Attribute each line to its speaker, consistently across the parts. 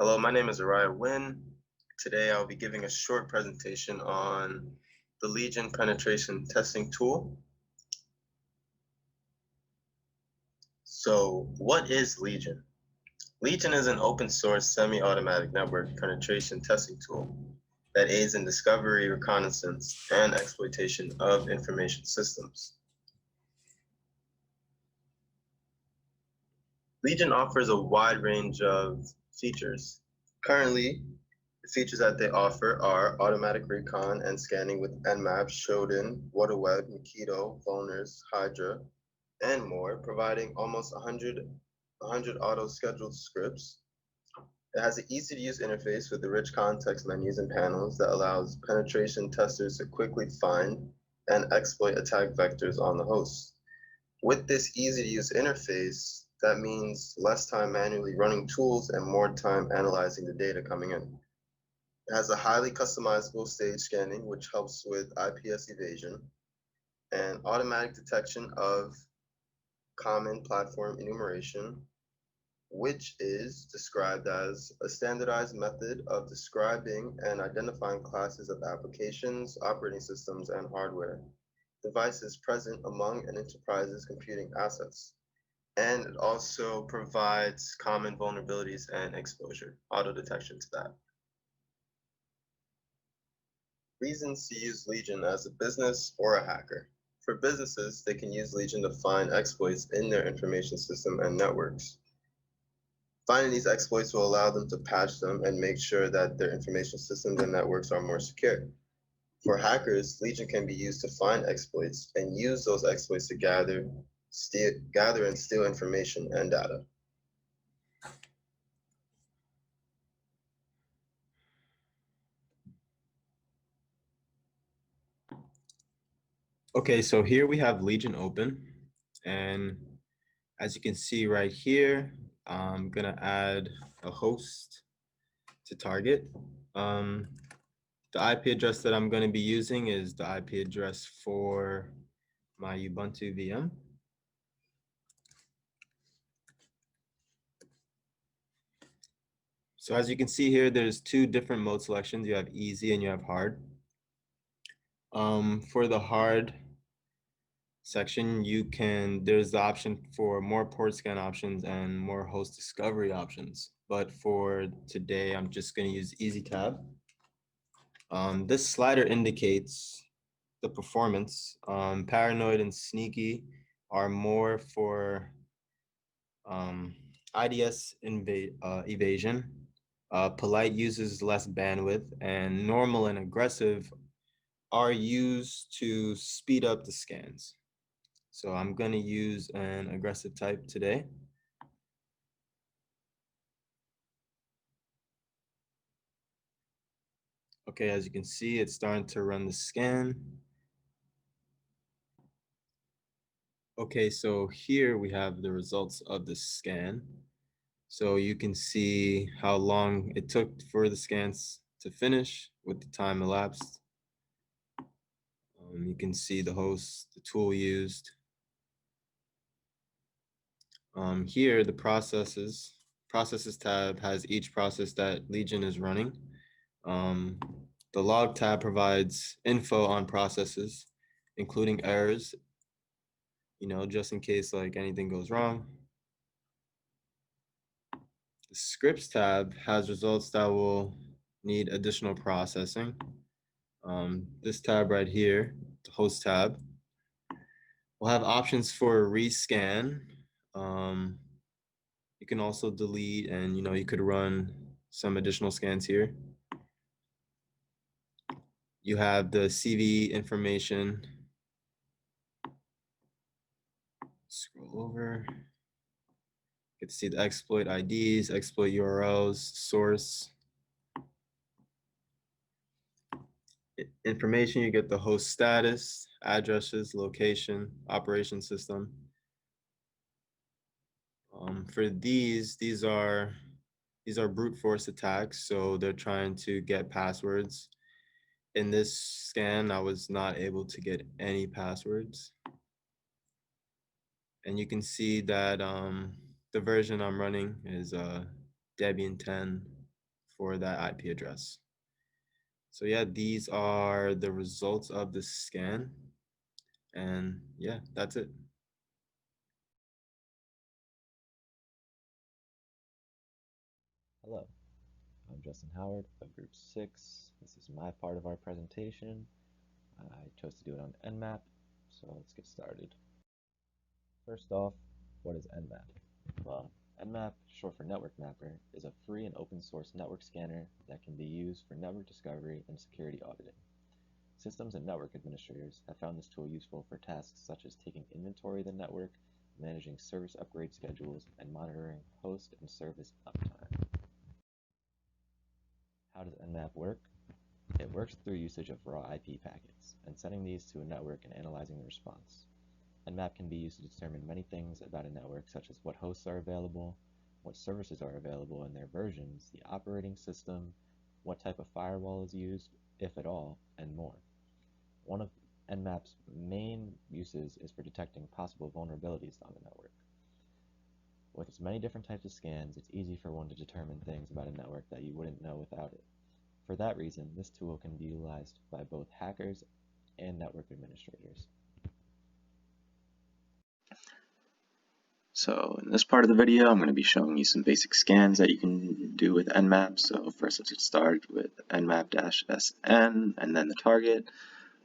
Speaker 1: Hello, my name is Araya Wynn. Today I'll be giving a short presentation on the Legion penetration testing tool. So, what is Legion? Legion is an open source semi-automatic network penetration testing tool that aids in discovery, reconnaissance, and exploitation of information systems. Legion offers a wide range of features. Currently, the features that they offer are automatic recon and scanning with nmap, Shodan, WaterWeb, Nikito, Vulners, Hydra, and more, providing almost 100 auto-scheduled scripts. It has an easy-to-use interface with the rich context menus and panels that allows penetration testers to quickly find and exploit attack vectors on the host. With this easy-to-use interface, that means less time manually running tools and more time analyzing the data coming in. It has a highly customizable stage scanning, which helps with IPS evasion, and automatic detection of common platform enumeration, which is described as a standardized method of describing and identifying classes of applications, operating systems, and hardware devices present among an enterprise's computing assets. And it also provides common vulnerabilities and exposure, auto detection to that. Reasons to use Legion as a business or a hacker. For businesses, they can use Legion to find exploits in their information system and networks. Finding these exploits will allow them to patch them and make sure that their information systems and networks are more secure. For hackers, Legion can be used to find exploits and use those exploits to gather and steal information and data.
Speaker 2: Okay, so here we have Legion open, and as you can see right here, I'm gonna add a host to target. The IP address that I'm gonna be using is the IP address for my Ubuntu VM. So as you can see here, there's two different mode selections. You have easy and you have hard. For the hard section, there's the option for more port scan options and more host discovery options. But for today, I'm just going to use easy tab. This slider indicates the performance. Paranoid and sneaky are more for IDS evasion. Polite uses less bandwidth, and normal and aggressive are used to speed up the scans. So I'm going to use an aggressive type today. Okay, as you can see, it's starting to run the scan. Okay, so here we have the results of the scan. So you can see how long it took for the scans to finish with the time elapsed. You can see the host, the tool used. Here, the processes tab has each process that Legion is running. The log tab provides info on processes, including errors, just in case like anything goes wrong. The scripts tab has results that will need additional processing. This tab right here, the host tab, will have options for rescan. You can also delete, and you could run some additional scans here. You have the CV information. Scroll over. Get to see the exploit IDs, exploit URLs, source. Information, you get the host status, addresses, location, operation system. For these are brute force attacks, so they're trying to get passwords. In this scan, I was not able to get any passwords. And you can see that the version I'm running is Debian 10. for that IP address. So yeah, these are the results of the scan. And yeah, that's it.
Speaker 3: Hello, I'm Justin Howard of Group 6. This is my part of our presentation. I chose to do it on nmap, so let's get started. First off, what is nmap? Well, nmap, short for Network Mapper, is a free and open source network scanner that can be used for network discovery and security auditing. Systems and network administrators have found this tool useful for tasks such as taking inventory of the network, managing service upgrade schedules, and monitoring host and service uptime. How does nmap work? It works through usage of raw IP packets and sending these to a network and analyzing the response. nmap can be used to determine many things about a network, such as what hosts are available, what services are available in their versions, the operating system, what type of firewall is used, if at all, and more. One of nmap's main uses is for detecting possible vulnerabilities on the network. With its many different types of scans, it's easy for one to determine things about a network that you wouldn't know without it. For that reason, this tool can be utilized by both hackers and network administrators.
Speaker 4: So in this part of the video, I'm going to be showing you some basic scans that you can do with nmap. So first let's get started with nmap-sn and then the target.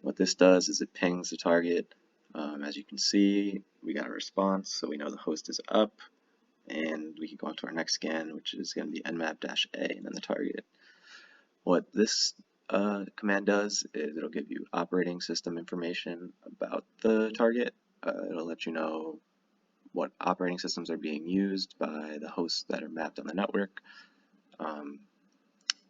Speaker 4: What this does is it pings the target. As you can see, we got a response, so we know the host is up, and we can go on to our next scan, which is going to be nmap-a and then the target. What this command does is it'll give you operating system information about the target. It'll let you know what operating systems are being used by the hosts that are mapped on the network.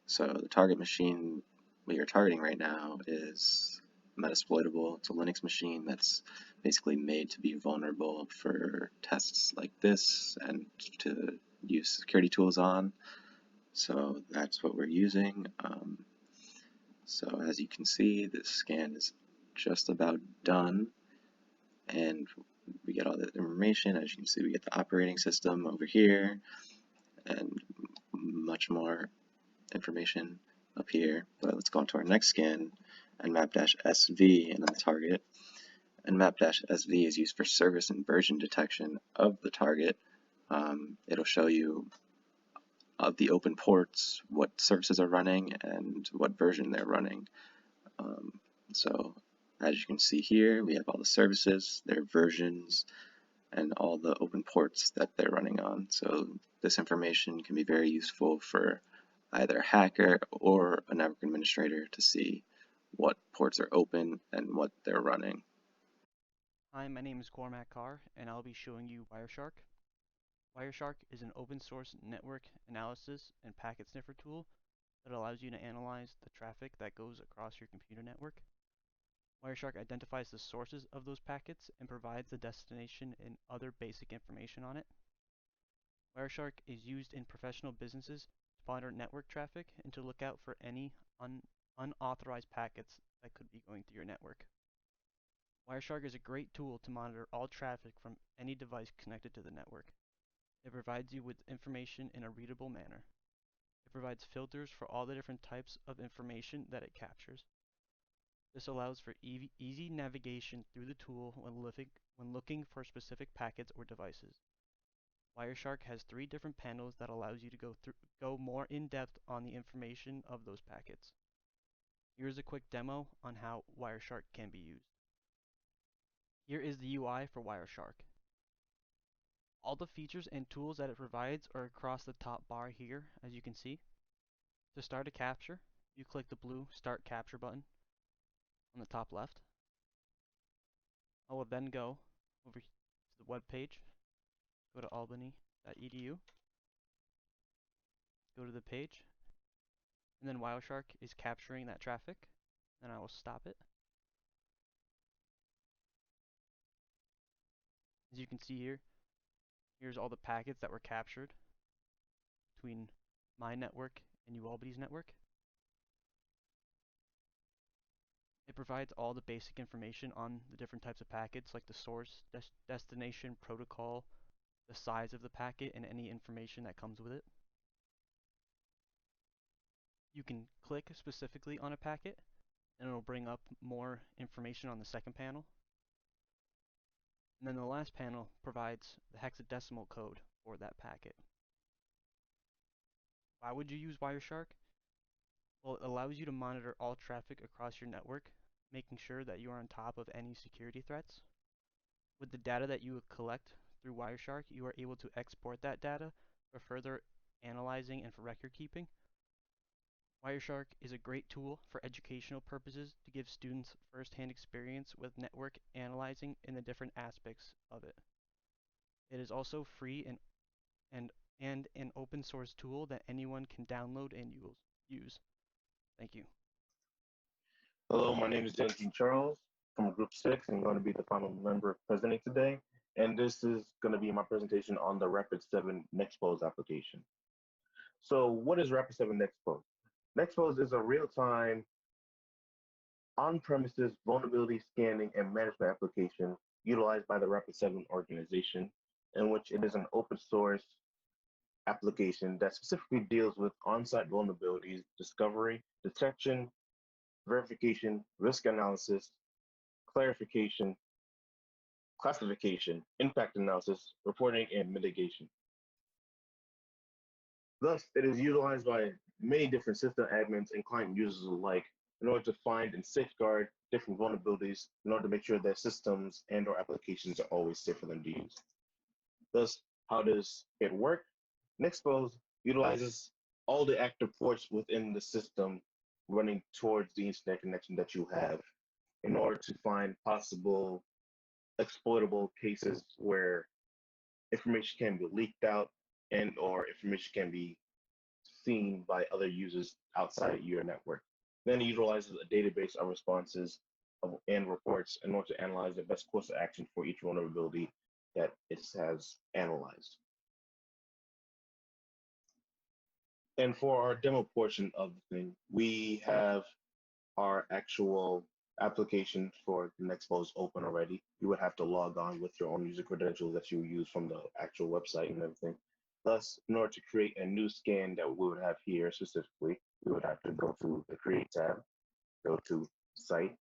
Speaker 4: So the target machine we are targeting right now is Metasploitable. It's a Linux machine that's basically made to be vulnerable for tests like this and to use security tools on. So that's what we're using. So as you can see, this scan is just about done, and we get all the information. As you can see, we get the operating system over here and much more information up here. But let's go on to our next scan, nmap-sv, and then the target. nmap-sv is used for service and version detection of the target. It'll show you of the open ports, what services are running and what version they're running. So as you can see here, we have all the services, their versions, and all the open ports that they're running on. So this information can be very useful for either a hacker or a network administrator to see what ports are open and what they're running.
Speaker 5: Hi, my name is Cormac Carr, and I'll be showing you Wireshark. Wireshark is an open source network analysis and packet sniffer tool that allows you to analyze the traffic that goes across your computer network. Wireshark identifies the sources of those packets and provides the destination and other basic information on it. Wireshark is used in professional businesses to monitor network traffic and to look out for any unauthorized packets that could be going through your network. Wireshark is a great tool to monitor all traffic from any device connected to the network. It provides you with information in a readable manner. It provides filters for all the different types of information that it captures. This allows for easy navigation through the tool when looking for specific packets or devices. Wireshark has 3 different panels that allows you to go more in depth on the information of those packets. Here's a quick demo on how Wireshark can be used. Here is the UI for Wireshark. All the features and tools that it provides are across the top bar here, as you can see. To start a capture, you click the blue Start Capture button on the top left. I will then go over to the web page, go to albany.edu, go to the page, and then Wireshark is capturing that traffic. Then I will stop it. As you can see here, here's all the packets that were captured between my network and UAlbany's network. It provides all the basic information on the different types of packets, like the source, destination, protocol, the size of the packet, and any information that comes with it. You can click specifically on a packet and it'll bring up more information on the second panel. And then the last panel provides the hexadecimal code for that packet. Why would you use Wireshark? Well, it allows you to monitor all traffic across your network, making sure that you are on top of any security threats. With the data that you collect through Wireshark, you are able to export that data for further analyzing and for record keeping. Wireshark is a great tool for educational purposes to give students first-hand experience with network analyzing in the different aspects of it. It is also free and an open source tool that anyone can download and use. Thank you.
Speaker 6: Hello, my name is Denton Charles from Group 6. I'm going to be the final member presenting today. And this is going to be my presentation on the Rapid7 Nexpose application. So what is Rapid7 Nexpose? Nexpose is a real-time on-premises vulnerability scanning and management application utilized by the Rapid7 organization, in which it is an open source application that specifically deals with on-site vulnerabilities, discovery, detection, verification, risk analysis, clarification, classification, impact analysis, reporting, and mitigation. Thus, it is utilized by many different system admins and client users alike in order to find and safeguard different vulnerabilities in order to make sure that systems and/or applications are always safe for them to use. Thus, how does it work? Nexpose utilizes all the active ports within the system running towards the internet connection that you have in order to find possible exploitable cases where information can be leaked out and or information can be seen by other users outside your network. Then it utilizes a database of responses and reports in order to analyze the best course of action for each vulnerability that it has analyzed. And for our demo portion of the thing, we have our actual application for the Nexpose open already. You would have to log on with your own user credentials that you use from the actual website and everything. Thus, in order to create a new scan that we would have here specifically, we would have to go to the Create tab, go to Site,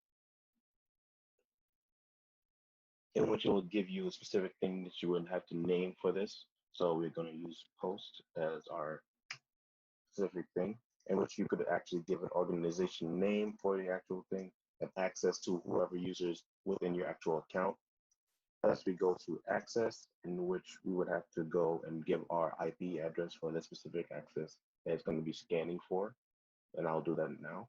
Speaker 6: in which it will give you a specific thing that you would have to name for this. So we're going to use Post as our specific thing, in which you could actually give an organization name for the actual thing and access to whoever users within your actual account. As we go to access, in which we would have to go and give our IP address for the specific access that it's going to be scanning for, and I'll do that now.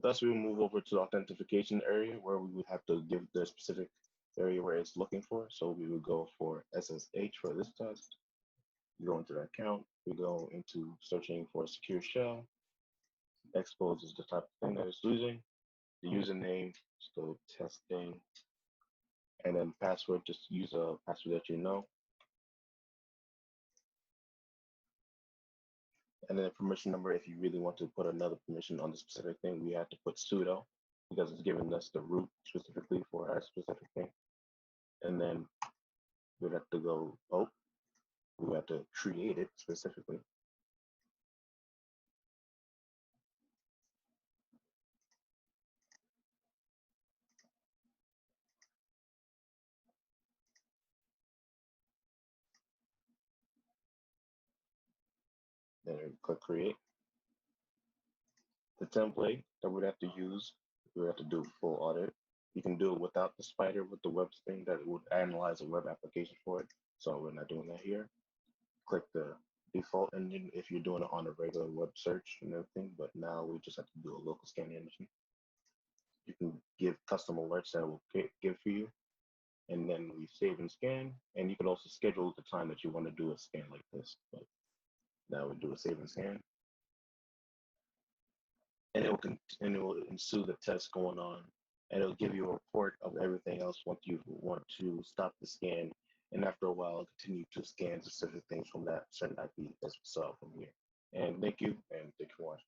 Speaker 6: Thus, we will move over to the authentication area where we would have to give the specific area where it's looking for. So we would go for SSH for this test. We go into the account. We go into searching for a secure shell. Nexpose is the type of thing that it's using. The username, still testing. And then password, just use a password that you know. And then a permission number, if you really want to put another permission on the specific thing, we have to put sudo because it's giving us the root specifically for our specific thing. And then we'd have to go, we have to create it specifically. Then click create. The template that we'd have to use, we have to do full audit. You can do it without the spider with the web thing that would analyze a web application for it. So we're not doing that here. Click the default engine if you're doing it on a regular web search and everything, but now we just have to do a local scan engine. You can give custom alerts that it will give for you. And then we save and scan, and you can also schedule the time that you want to do a scan like this. But now we do a save and scan. And it will ensue the test going on, and it'll give you a report of everything else once you want to stop the scan. And after a while, it'll continue to scan specific things from that certain IP as we saw from here. And thank you for watching.